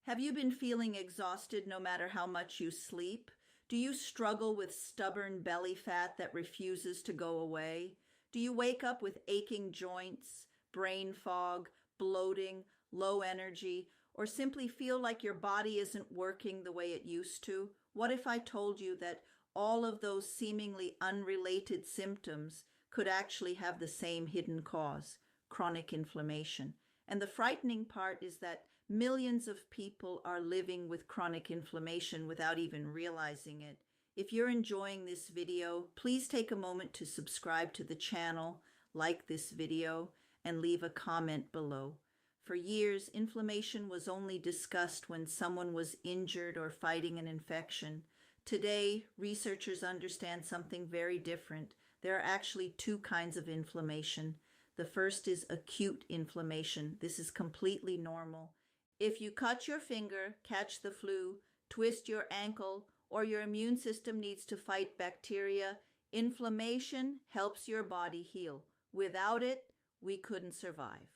Have you been feeling exhausted no matter how much you sleep? Do you struggle with stubborn belly fat that refuses to go away? Do you wake up with aching joints, brain fog, bloating, low energy, or simply feel like your body isn't working the way it used to? What if I told you that all of those seemingly unrelated symptoms could actually have the same hidden cause, chronic inflammation? And the frightening part is that millions of people are living with chronic inflammation without even realizing it. If you're enjoying this video, please take a moment to subscribe to the channel, like this video, and leave a comment below. For years, inflammation was only discussed when someone was injured or fighting an infection. Today, researchers understand something very different. There are actually two kinds of inflammation. The first is acute inflammation. This is completely normal. If you cut your finger, catch the flu, twist your ankle, or your immune system needs to fight bacteria, inflammation helps your body heal. Without it, we couldn't survive.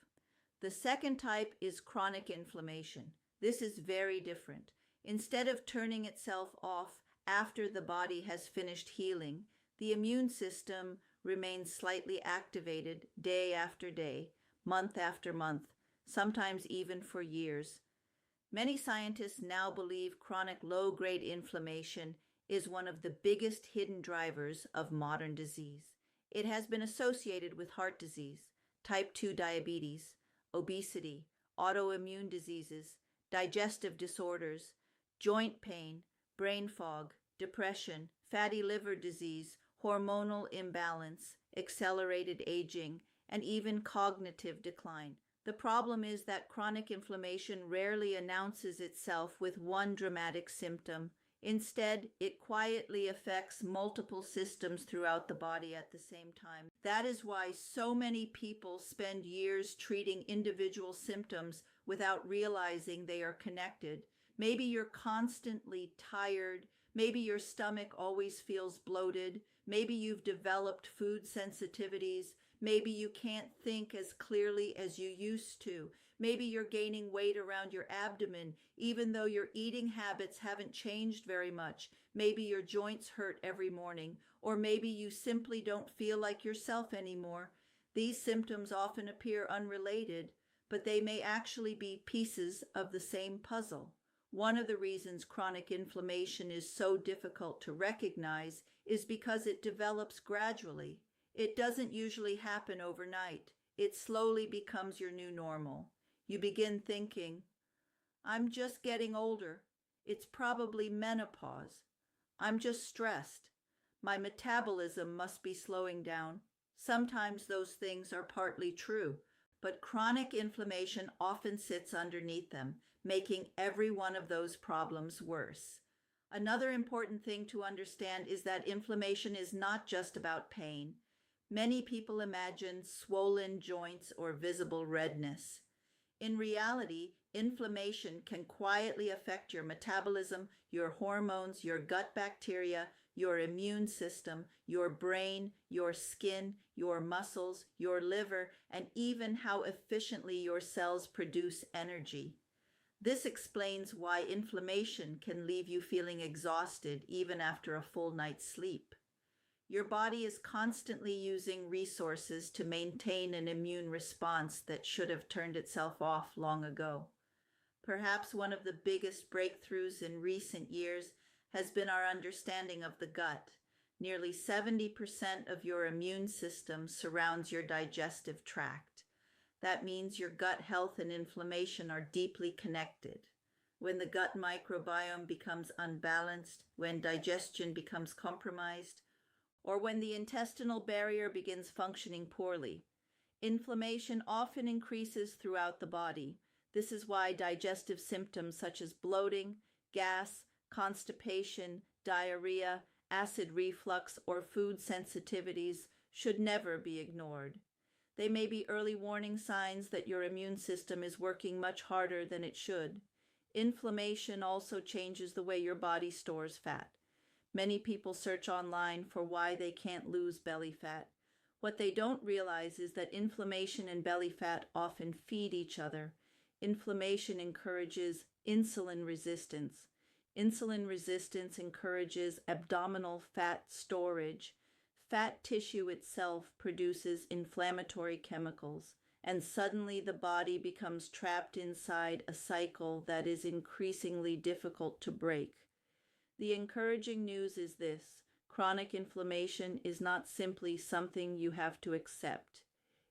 The second type is chronic inflammation. This is very different. Instead of turning itself off after the body has finished healing, the immune system remains slightly activated day after day, month after month, sometimes even for years. Many scientists now believe chronic low-grade inflammation is one of the biggest hidden drivers of modern disease. It has been associated with heart disease, type 2 diabetes, obesity, autoimmune diseases, digestive disorders, joint pain, brain fog, depression, fatty liver disease, hormonal imbalance, accelerated aging, and even cognitive decline. The problem is that chronic inflammation rarely announces itself with one dramatic symptom. Instead, it quietly affects multiple systems throughout the body at the same time. That is why so many people spend years treating individual symptoms without realizing they are connected. Maybe you're constantly tired. Maybe your stomach always feels bloated. Maybe you've developed food sensitivities. Maybe you can't think as clearly as you used to. Maybe you're gaining weight around your abdomen, even though your eating habits haven't changed very much. Maybe your joints hurt every morning, or maybe you simply don't feel like yourself anymore. These symptoms often appear unrelated, but they may actually be pieces of the same puzzle. One of the reasons chronic inflammation is so difficult to recognize is because it develops gradually. It doesn't usually happen overnight. It slowly becomes your new normal. You begin thinking, I'm just getting older. It's probably menopause. I'm just stressed. My metabolism must be slowing down. Sometimes those things are partly true, but chronic inflammation often sits underneath them, making every one of those problems worse. Another important thing to understand is that inflammation is not just about pain. Many people imagine swollen joints or visible redness. In reality, inflammation can quietly affect your metabolism, your hormones, your gut bacteria, your immune system, your brain, your skin, your muscles, your liver, and even how efficiently your cells produce energy. This explains why inflammation can leave you feeling exhausted even after a full night's sleep. Your body is constantly using resources to maintain an immune response that should have turned itself off long ago. Perhaps one of the biggest breakthroughs in recent years has been our understanding of the gut. Nearly 70% of your immune system surrounds your digestive tract. That means your gut health and inflammation are deeply connected. When the gut microbiome becomes unbalanced, when digestion becomes compromised, or when the intestinal barrier begins functioning poorly, inflammation often increases throughout the body. This is why digestive symptoms such as bloating, gas, constipation, diarrhea, acid reflux, or food sensitivities should never be ignored. They may be early warning signs that your immune system is working much harder than it should. Inflammation also changes the way your body stores fat. Many people search online for why they can't lose belly fat. What they don't realize is that inflammation and belly fat often feed each other. Inflammation encourages Insulin resistance. Insulin resistance encourages abdominal fat storage. Fat tissue itself produces inflammatory chemicals, and suddenly the body becomes trapped inside a cycle that is increasingly difficult to break. The encouraging news is this: chronic inflammation is not simply something you have to accept.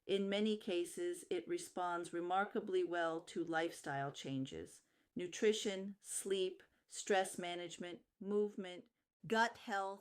In many cases, it responds remarkably well to lifestyle changes: nutrition, sleep, stress management, movement, gut health,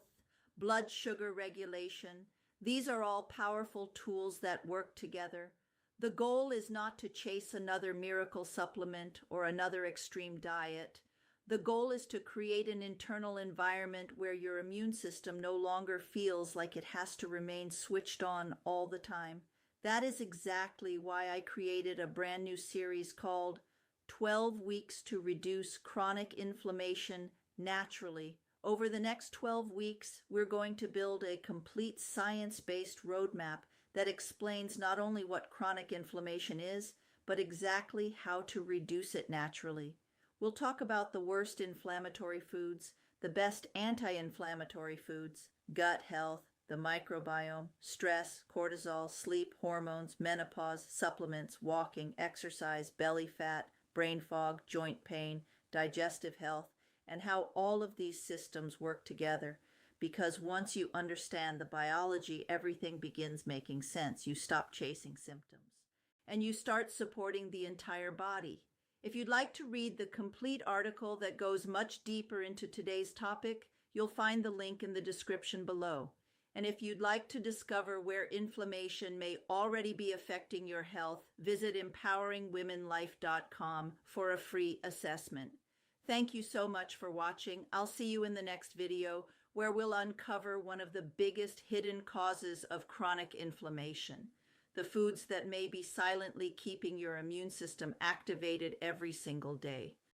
blood sugar regulation. These are all powerful tools that work together. The goal is not to chase another miracle supplement or another extreme diet. The goal is to create an internal environment where your immune system no longer feels like it has to remain switched on all the time. That is exactly why I created a brand new series called 12 Weeks to Reduce Chronic Inflammation Naturally. Over the next 12 weeks, we're going to build a complete science-based roadmap that explains not only what chronic inflammation is, but exactly how to reduce it naturally. We'll talk about the worst inflammatory foods, the best anti-inflammatory foods, gut health, the microbiome, stress, cortisol, sleep, hormones, menopause, supplements, walking, exercise, belly fat, brain fog, joint pain, digestive health, and how all of these systems work together. Because once you understand the biology, everything begins making sense. You stop chasing symptoms, and you start supporting the entire body. If you'd like to read the complete article that goes much deeper into today's topic, you'll find the link in the description below. And if you'd like to discover where inflammation may already be affecting your health, visit empoweringwomenlife.com for a free assessment. Thank you so much for watching. I'll see you in the next video, where we'll uncover one of the biggest hidden causes of chronic inflammation: the foods that may be silently keeping your immune system activated every single day.